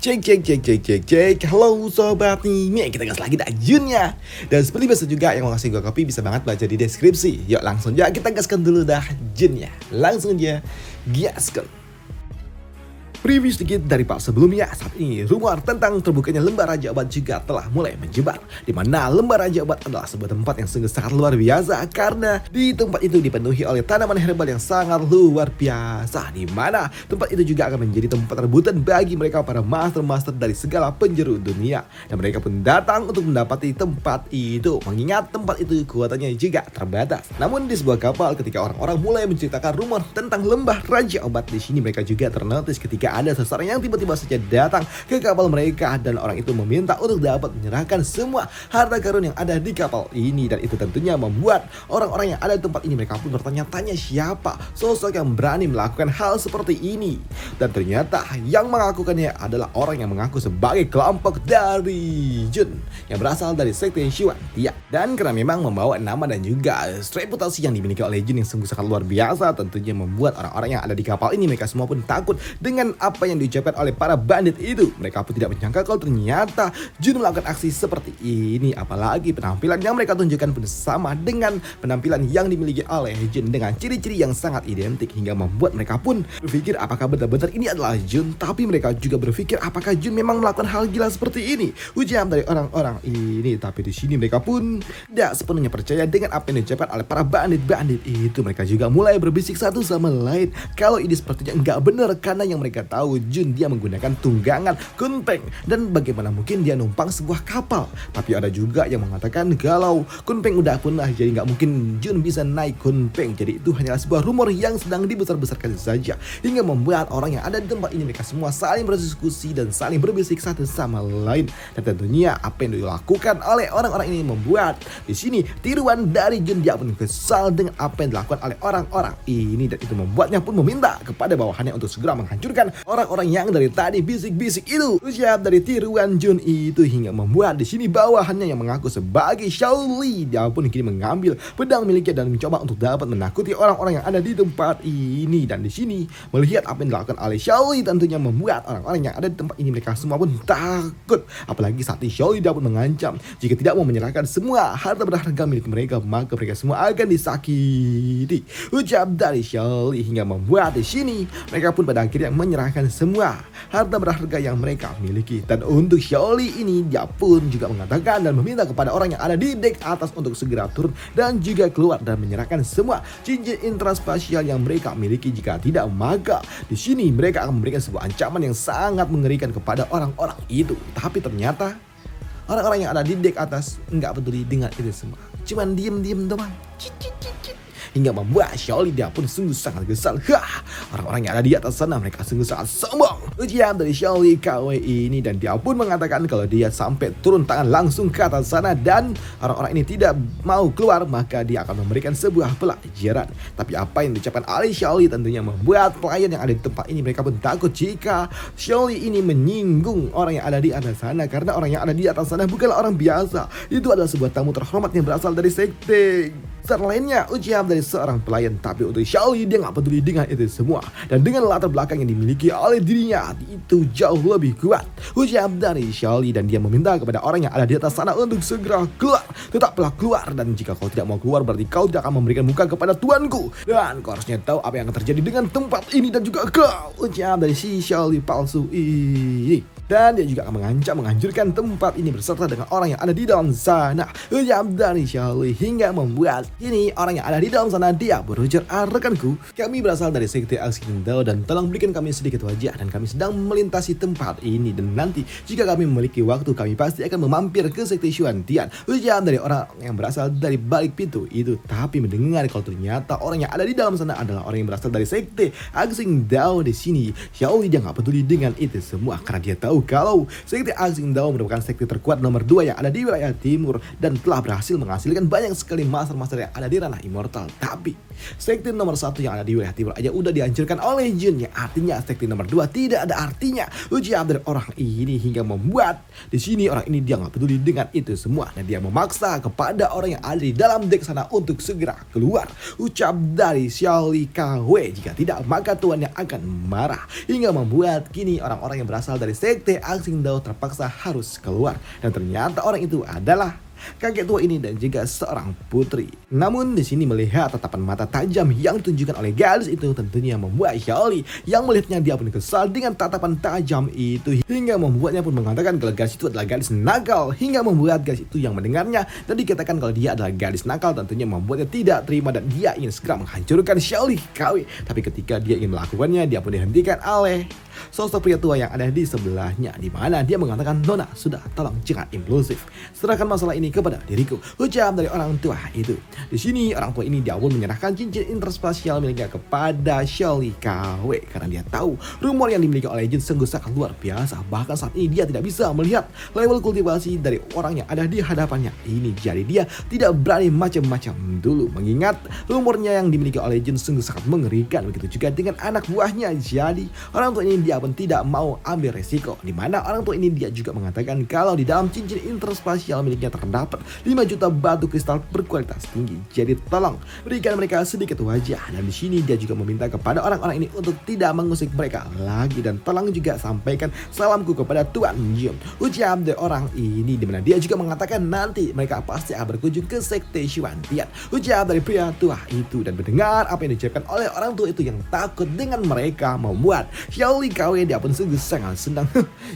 Cek cek cek cek cek cek. Halo sobat nih, kita gas lagi dah Junnya. Dan seperti biasa juga yang mau ngasih gue kopi bisa banget baca di deskripsi. Yuk langsung aja kita gaskan dulu dah Junnya. Langsung aja gaskan. Preview sedikit dari part sebelumnya. Saat ini rumor tentang terbukanya Lembah Raja Obat juga telah mulai menyebar, di mana Lembah Raja Obat adalah sebuah tempat yang sungguh sangat luar biasa karena di tempat itu dipenuhi oleh tanaman herbal yang sangat luar biasa, di mana tempat itu juga akan menjadi tempat rebutan bagi mereka para master-master dari segala penjuru dunia, dan mereka pun datang untuk mendapati tempat itu, mengingat tempat itu kekuatannya juga terbatas. Namun di sebuah kapal, ketika orang-orang mulai menceritakan rumor tentang Lembah Raja Obat, di sini mereka juga ternotis ketika ada seseorang yang tiba-tiba saja datang ke kapal mereka, dan orang itu meminta untuk dapat menyerahkan semua harta karun yang ada di kapal ini, dan itu tentunya membuat orang-orang yang ada di tempat ini mereka pun bertanya-tanya siapa sosok yang berani melakukan hal seperti ini, dan ternyata yang mengakukannya adalah orang yang mengaku sebagai kelompok dari Jun yang berasal dari sekte Xuan Tian, dan karena memang membawa nama dan juga reputasi yang dimiliki oleh Jun yang sungguh sangat luar biasa, tentunya membuat orang-orang yang ada di kapal ini mereka semua pun takut dengan apa yang diucapkan oleh para bandit itu. Mereka pun tidak menyangka kalau ternyata Jun melakukan aksi seperti ini, apalagi penampilan yang mereka tunjukkan pun sama dengan penampilan yang dimiliki oleh Jun dengan ciri-ciri yang sangat identik, hingga membuat mereka pun berpikir apakah benar-benar ini adalah Jun. Tapi mereka juga berpikir apakah Jun memang melakukan hal gila seperti ini, ujar dari orang-orang ini. Tapi di sini mereka pun tidak sepenuhnya percaya dengan apa yang diucapkan oleh para bandit-bandit itu. Mereka juga mulai berbisik satu sama lain kalau ini sepertinya enggak benar, karena yang mereka tahu Jun dia menggunakan tunggangan Kunpeng, dan bagaimana mungkin dia numpang sebuah kapal. Tapi ada juga yang mengatakan kalau Kunpeng udah punah, jadi nggak mungkin Jun bisa naik Kunpeng. Jadi itu hanyalah sebuah rumor yang sedang dibesar-besarkan saja, hingga membuat orang yang ada di tempat ini mereka semua saling berdiskusi dan saling berbisik satu sama lain. Dan tentunya apa yang dilakukan oleh orang-orang ini membuat di sini tiruan dari Jun dia pun kesal dengan apa yang dilakukan oleh orang-orang ini, dan itu membuatnya pun meminta kepada bawahannya untuk segera menghancurkan orang-orang yang dari tadi bisik-bisik itu. Ucap dari tiruan Jun itu hingga membuat di sini bawahannya yang mengaku sebagai Shaoli dia pun kini mengambil pedang miliknya dan mencoba untuk dapat menakuti orang-orang yang ada di tempat ini. Dan di sini melihat apa yang dilakukan oleh Shaoli tentunya membuat orang-orang yang ada di tempat ini mereka semua pun takut, apalagi saat ini Shaoli dapat mengancam jika tidak mau menyerahkan semua harta berharga milik mereka maka mereka semua akan disakiti. Ucap dari Shaoli hingga membuat di sini mereka pun pada akhirnya menyerahkan semua harta berharga yang mereka miliki. Dan untuk Shaoli ini dia pun juga mengatakan dan meminta kepada orang yang ada di dek atas untuk segera turun dan juga keluar dan menyerahkan semua cincin intraspasial yang mereka miliki. Jika tidak maka di sini mereka akan memberikan sebuah ancaman yang sangat mengerikan kepada orang-orang itu. Tapi ternyata orang-orang yang ada di dek atas nggak peduli dengan itu semua, cuman diem-diem doang. Hingga membuat Shaoli dia pun sungguh sangat kesal. Orang-orang yang ada di atas sana mereka sungguh sangat sombong, ujian dari Shaoli KW ini, dan dia pun mengatakan kalau dia sampai turun tangan langsung ke atas sana dan orang-orang ini tidak mau keluar maka dia akan memberikan sebuah pelajaran. Tapi apa yang diucapkan oleh Shaoli tentunya membuat pelayan yang ada di tempat ini mereka pun takut jika Shaoli ini menyinggung orang yang ada di atas sana, karena orang yang ada di atas sana bukanlah orang biasa, itu adalah sebuah tamu terhormat yang berasal dari sekte lainnya, ucap dari seorang pelayan. Tapi untuk Shaoli dia nggak peduli dengan itu semua, dan dengan latar belakang yang dimiliki oleh dirinya itu jauh lebih kuat, ucap dari Shaoli, dan dia meminta kepada orang yang ada di atas sana untuk segera keluar. Tetaplah keluar, dan jika kau tidak mau keluar berarti kau tidak akan memberikan muka kepada tuanku, dan kau harusnya tahu apa yang akan terjadi dengan tempat ini dan juga kau, ucap dari si Shaoli palsu ini. Dan dia juga akan mengancam menghancurkan tempat ini berserta dengan orang yang ada di dalam sana, ucap dari Shaoli, hingga membuat ini orang yang ada di dalam sana dia berujar, rekanku, kami berasal dari sekte Axingdao dan tolong berikan kami sedikit wajah, dan kami sedang melintasi tempat ini, dan nanti jika kami memiliki waktu kami pasti akan memampir ke sekte Xuan Tian, ujar dari orang yang berasal dari balik pintu itu. Tapi mendengar kalau ternyata orang yang ada di dalam sana adalah orang yang berasal dari sekte Axingdao, di sini Shaoli dia nggak peduli dengan itu semua, karena dia tahu kalau sekte Axingdao merupakan sekte terkuat nomor 2 yang ada di wilayah timur dan telah berhasil menghasilkan banyak sekali master-master yang ada di ranah immortal. Tapi sekte nomor 1 yang ada di wilayah timur aja udah dihancurkan oleh Jun, yang artinya sekte nomor 2 tidak ada artinya, ujar dari orang ini, hingga membuat di sini orang ini dia nggak peduli dengan itu semua, dan dia memaksa kepada orang yang ada di dalam dek sana untuk segera keluar, ucap dari Shaoli KW, jika tidak maka tuannya akan marah, hingga membuat kini orang-orang yang berasal dari sekte sekte asing Dao terpaksa harus keluar. Dan ternyata orang itu adalah kakek tua ini dan juga seorang putri. Namun di sini melihat tatapan mata tajam yang ditunjukkan oleh gadis itu tentunya membuat Xiaoli yang melihatnya dia pun kesal dengan tatapan tajam itu hingga membuatnya pun mengatakan kalau gadis itu adalah gadis nakal, hingga membuat gadis itu yang mendengarnya dan dikatakan kalau dia adalah gadis nakal tentunya membuatnya tidak terima dan dia ingin segera menghancurkan Xiaoli KW. Tapi ketika dia ingin melakukannya dia pun dihentikan oleh sosok pria tua yang ada di sebelahnya, di mana dia mengatakan, "Nona, sudah, tolong jangan impulsif. Serahkan masalah ini kepada diriku," ucap dari orang tua itu. Di sini orang tua ini dia pun menyerahkan cincin interspasial miliknya kepada Xiaoli KW karena dia tahu rumor yang dimiliki oleh Jun sungguh sangat luar biasa. Bahkan saat ini dia tidak bisa melihat level kultivasi dari orang yang ada di hadapannya ini. Jadi dia tidak berani macam-macam dulu, mengingat rumornya yang dimiliki oleh Jun sungguh sangat mengerikan. Begitu juga dengan anak buahnya. Jadi orang tua ini dia pun tidak mau ambil resiko, di mana orang tua ini dia juga mengatakan kalau di dalam cincin interspasial miliknya terdapat 5 juta batu kristal berkualitas tinggi. Jadi tolong berikan mereka sedikit wajah. Dan di sini dia juga meminta kepada orang-orang ini untuk tidak mengusik mereka lagi dan tolong juga sampaikan salamku kepada Tuan Jun, ucap dari orang ini, di mana dia juga mengatakan nanti mereka pasti akan berkunjung ke sekte Xuantian, ucap dari pria tua itu. Dan mendengar apa yang diucapkan oleh orang tua itu yang takut dengan mereka membuat Xiaoli KW dia pun sungguh sangat senang.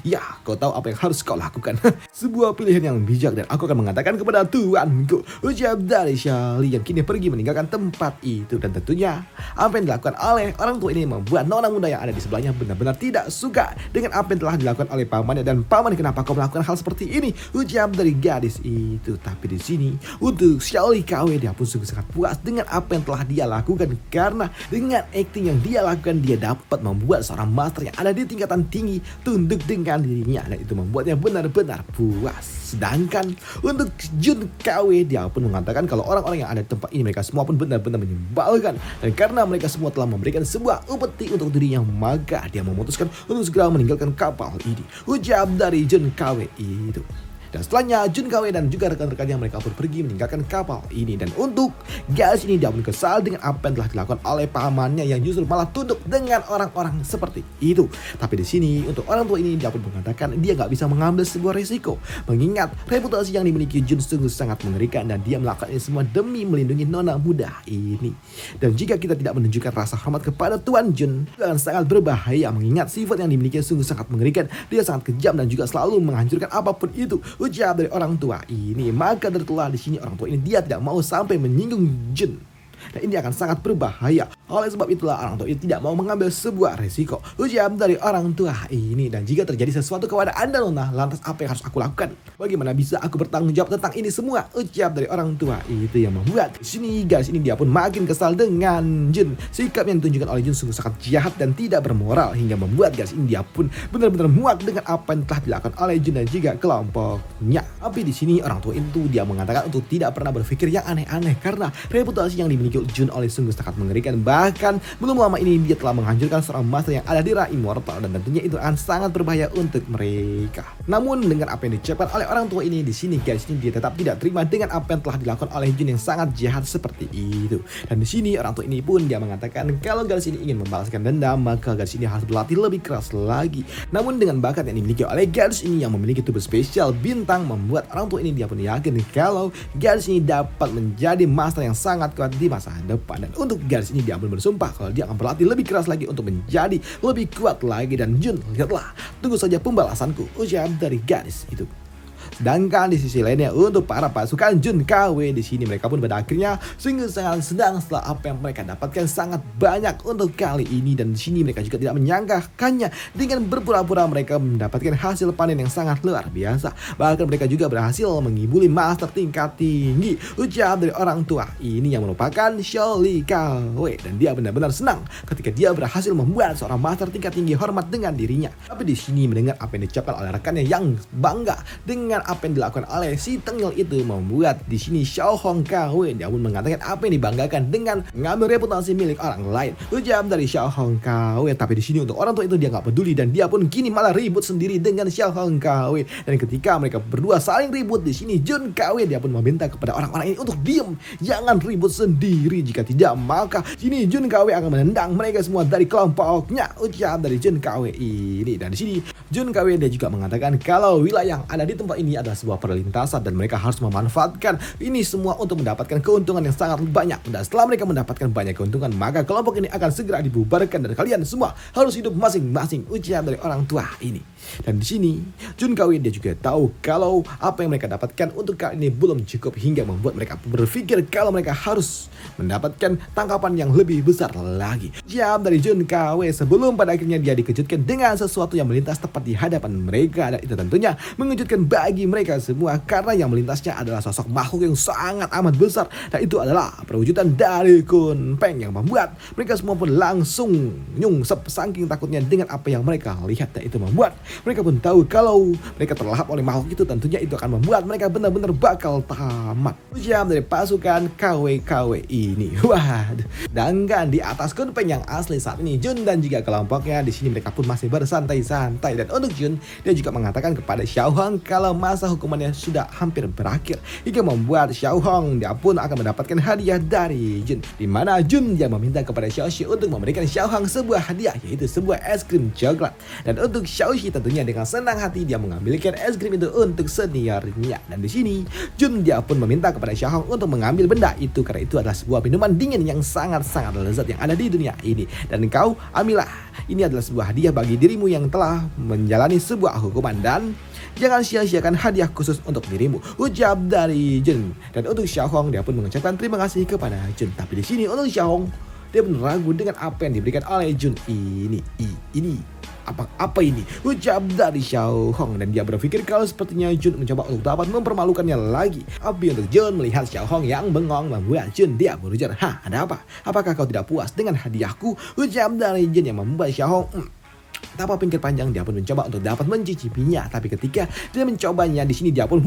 Ya, kau tahu apa yang harus kau lakukan. Sebuah pilihan yang bijak dan aku akan mengatakan kepada tuanku, ucap dari Xiaoli yang kini pergi meninggalkan tempat itu. Dan tentunya apa yang dilakukan oleh orang tua ini membuat nona muda yang ada di sebelahnya benar-benar tidak suka dengan apa yang telah dilakukan oleh pamannya. Dan paman, kenapa kau melakukan hal seperti ini, ucap dari gadis itu. Tapi di sini untuk Xiaoli KW dia pun sungguh sangat puas dengan apa yang telah dia lakukan, karena dengan acting yang dia lakukan dia dapat membuat seorang master yang ada di tingkatan tinggi tunduk dengan dirinya, dan itu membuatnya benar-benar puas. Sedangkan untuk Jun KW dia pun mengatakan kalau orang-orang yang ada di tempat ini mereka semua pun benar-benar menyebalkan, dan karena mereka semua telah memberikan sebuah upeti untuk dirinya maka dia memutuskan untuk segera meninggalkan kapal ini, ucap dari Jun KW itu. Dan setelahnya Jun KW dan juga rekan-rekannya mereka pun pergi meninggalkan kapal ini. Dan untuk gadis ini dia pun kesal dengan apa yang telah dilakukan oleh pamannya yang justru malah tunduk dengan orang-orang seperti itu. Tapi di sini untuk orang tua ini dia pun mengatakan dia nggak bisa mengambil sebuah risiko, mengingat reputasi yang dimiliki Jun sungguh sangat mengerikan dan dia melakukan ini semua demi melindungi nona muda ini. Dan jika kita tidak menunjukkan rasa hormat kepada Tuan Jun akan sangat berbahaya, mengingat sifat yang dimiliki sungguh sangat mengerikan. Dia sangat kejam dan juga selalu menghancurkan apapun itu, ucap dari orang tua ini. Maka dari itulah di sini orang tua ini dia tidak mau sampai menyinggung Jun, dan ini akan sangat berbahaya. Oleh sebab itulah orang tua ini tidak mau mengambil sebuah resiko, ucap dari orang tua ini. Dan jika terjadi sesuatu kepada Anda Nona, lantas apa yang harus aku lakukan? Bagaimana bisa aku bertanggung jawab tentang ini semua, ucap dari orang tua itu, yang membuat di sini guys ini dia pun makin kesal dengan Jun. Sikap yang ditunjukkan oleh Jun sungguh sangat jahat dan tidak bermoral, hingga membuat guys ini dia pun benar-benar muak dengan apa yang telah dilakukan oleh Jun dan juga kelompoknya. Tapi di sini orang tua itu dia mengatakan untuk tidak pernah berpikir yang aneh-aneh, karena reputasi yang dimiliki Jun oleh sungguh sangat mengerikan. Bahkan belum lama ini dia telah menghancurkan seorang master yang ada di Ra Immortal, dan tentunya itu akan sangat berbahaya untuk mereka. Namun dengan apa yang diucapkan oleh orang tua ini di sini guys ini dia tetap tidak terima dengan apa yang telah dilakukan oleh Jun yang sangat jahat seperti itu. Dan di sini orang tua ini pun dia mengatakan kalau gadis ini ingin membalaskan dendam maka gadis ini harus berlatih lebih keras lagi. Namun dengan bakat yang dimiliki oleh gadis ini yang memiliki tubuh spesial bintang membuat orang tua ini dia pun yakin kalau gadis ini dapat menjadi master yang sangat kuat di masa depan. Dan untuk gadis ini dia pun bersumpah kalau dia akan berlatih lebih keras lagi untuk menjadi lebih kuat lagi. Dan Jun, lihatlah, tunggu saja pembalasanku, ucap dari gadis itu. Sedangkan di sisi lainnya untuk para pasukan Jun KW di sini mereka pun pada akhirnya sungguh sangat sedang setelah apa yang mereka dapatkan sangat banyak untuk kali ini. Dan di sini mereka juga tidak menyangkakannya dengan berpura-pura mereka mendapatkan hasil panen yang sangat luar biasa. Bahkan mereka juga berhasil mengibuli master tingkat tinggi, ucap dari orang tua ini yang merupakan Xiaoli KW. Dan dia benar-benar senang ketika dia berhasil membuat seorang master tingkat tinggi hormat dengan dirinya. Tapi di sini mendengar apa yang diucapkan oleh rekannya yang bangga dengan dengan apa yang dilakukan oleh si tengil itu membuat di sini Xiao Hong KW dia pun mengatakan apa yang dibanggakan dengan mengambil reputasi milik orang lain. Ujar dari Xiao Hong KW, tapi di sini untuk orang tua itu dia nggak peduli dan dia pun kini malah ribut sendiri dengan Xiao Hong KW. Dan ketika mereka berdua saling ribut di sini, Jun KW dia pun meminta kepada orang-orang ini untuk diam, jangan ribut sendiri, jika tidak maka sini Jun KW akan menendang mereka semua dari kelompoknya. Ujar dari Jun KW ini. Dan di sini Jun KW dia juga mengatakan kalau wilayah yang ada di tempat ini adalah sebuah perlintasan dan mereka harus memanfaatkan ini semua untuk mendapatkan keuntungan yang sangat banyak. Dan setelah mereka mendapatkan banyak keuntungan, maka kelompok ini akan segera dibubarkan dan kalian semua harus hidup masing-masing, ujar dari orang tua ini. Dan di sini Jun KW dia juga tahu kalau apa yang mereka dapatkan untuk kali ini belum cukup hingga membuat mereka berpikir kalau mereka harus mendapatkan tangkapan yang lebih besar lagi. Jam dari Jun KW sebelum pada akhirnya dia dikejutkan dengan sesuatu yang melintas tepat di hadapan mereka, dan itu tentunya mengejutkan bagi mereka semua karena yang melintasnya adalah sosok makhluk yang sangat amat besar, dan itu adalah perwujudan dari Kun Peng yang membuat mereka semua pun langsung nyungsep saking takutnya dengan apa yang mereka lihat, dan itu membuat mereka pun tahu kalau mereka terlahap oleh makhluk itu tentunya itu akan membuat mereka benar-benar bakal tamat. Ujian dari pasukan KW ini. Waduh. Dan di atas Kun Peng yang asli saat ini Jun dan juga kelompoknya di sini mereka pun masih bersantai-santai, dan untuk Jun dia juga mengatakan kepada Xiao Hong kalau masa hukumannya sudah hampir berakhir, hingga membuat Xiao Hong dia pun akan mendapatkan hadiah dari Jun, di mana Jun dia meminta kepada Xiao Xi untuk memberikan Xiao Hong sebuah hadiah, yaitu sebuah es krim coklat. Dan untuk Xiao Xi tentunya dengan senang hati dia mengambilkan es krim itu untuk seniornya. Dan di sini Jun dia pun meminta kepada Xiao Hong untuk mengambil benda itu karena itu adalah sebuah minuman dingin yang sangat-sangat lezat yang ada di dunia ini, dan kau ambillah, ini adalah sebuah hadiah bagi dirimu yang telah menjalani sebuah hukuman, dan jangan sia-siakan hadiah khusus untuk dirimu, ujar dari Jun. Dan untuk Xiao Hong dia pun mengucapkan terima kasih kepada Jun, tapi di sini untuk Xiao Hong dia pun ragu dengan apa yang diberikan oleh Jun ini apa ini, ucap dari Xiao Hong, dan dia berpikir kalau sepertinya Jun mencoba untuk dapat mempermalukannya lagi. Tapi untuk Jun melihat Xiao Hong yang bengong membuat Jun dia berujar, ada apa? Apakah kau tidak puas dengan hadiahku? Ucap dari Jun yang membuat Xiao Hong tanpa pikir panjang dia pun mencoba untuk dapat mencicipinya. Tapi ketika dia mencobanya di sini dia pun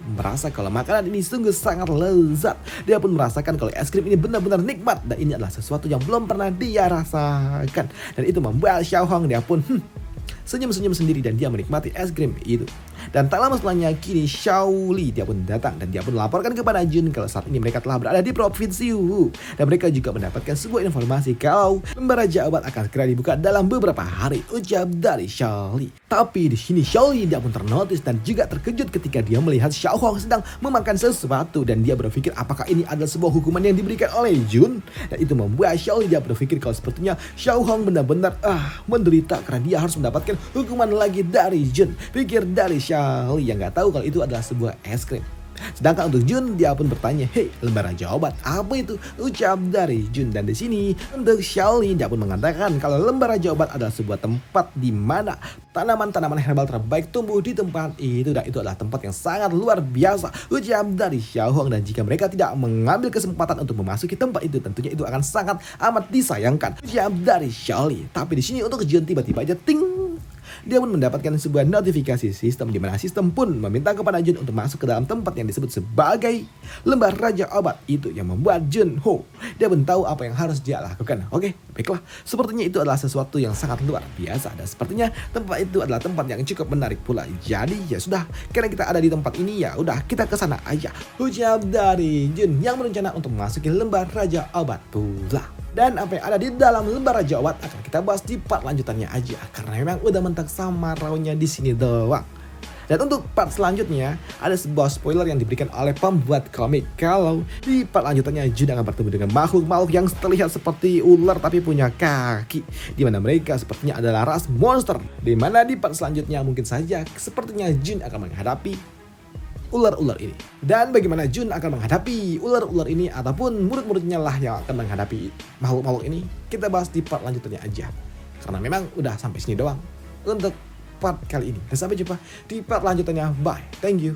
merasa kalau makanan ini sungguh sangat lezat. Dia pun merasakan kalau es krim ini benar-benar nikmat, dan ini adalah sesuatu yang belum pernah dia rasakan. Dan itu membuat Xiao Hong dia pun senyum-senyum sendiri dan dia menikmati es krim itu. Dan tak lama setelahnya kini Xiao Li dia pun datang dan dia pun melaporkan kepada Jun kalau saat ini mereka telah berada di provinsi Wu, dan mereka juga mendapatkan sebuah informasi kalau lembar Raja Obat akan segera dibuka dalam beberapa hari, ucap dari Xiao Li. Tapi di sini Xiao Li dia pun ternotis dan juga terkejut ketika dia melihat Xiao Hong sedang memakan sesuatu, dan dia berpikir apakah ini adalah sebuah hukuman yang diberikan oleh Jun, dan itu membuat Xiao Li dia berpikir kalau sepertinya Xiao Hong benar-benar menderita karena dia harus mendapatkan hukuman lagi dari Jun. Pikir dari Xiao Li yang nggak tahu kalau itu adalah sebuah es krim. Sedangkan untuk Jun dia pun bertanya, hei lembar Raja Obat apa itu? Ucap dari Jun. Dan di sini untuk Xiao Li dia pun mengatakan kalau lembar Raja Obat adalah sebuah tempat di mana tanaman-tanaman herbal terbaik tumbuh di tempat itu, dan itu adalah tempat yang sangat luar biasa, ucap dari Xiao Hong. Dan jika mereka tidak mengambil kesempatan untuk memasuki tempat itu tentunya itu akan sangat amat disayangkan, ucap dari Xiao Li. Tapi di sini untuk Jun tiba-tiba aja ting, dia pun mendapatkan sebuah notifikasi sistem di mana sistem pun meminta kepada Jun untuk masuk ke dalam tempat yang disebut sebagai lembar Raja Obat itu, yang membuat Jun dia pun tahu apa yang harus dia lakukan. Oke, baiklah, sepertinya itu adalah sesuatu yang sangat luar biasa, dan sepertinya tempat itu adalah tempat yang cukup menarik pula. Jadi ya sudah, karena kita ada di tempat ini ya udah kita ke sana aja, ucap dari Jun yang berencana untuk memasuki lembar Raja Obat pula. Dan apa yang ada di dalam lembar Raja Obat akan kita bahas di part lanjutannya aja, karena memang udah mentak sama raunya di sini doang. Dan untuk part selanjutnya ada sebuah spoiler yang diberikan oleh pembuat komik kalau di part lanjutannya Jun akan bertemu dengan makhluk-makhluk yang terlihat seperti ular tapi punya kaki, di mana mereka sepertinya adalah ras monster, di mana di part selanjutnya mungkin saja sepertinya Jun akan menghadapi ular-ular ini. Dan bagaimana Jun akan menghadapi ular-ular ini ataupun murid-muridnya lah yang akan menghadapi makhluk-makhluk ini, kita bahas di part lanjutannya aja, karena memang udah sampai sini doang untuk part kali ini. Dan sampai jumpa di part lanjutannya. Bye, thank you.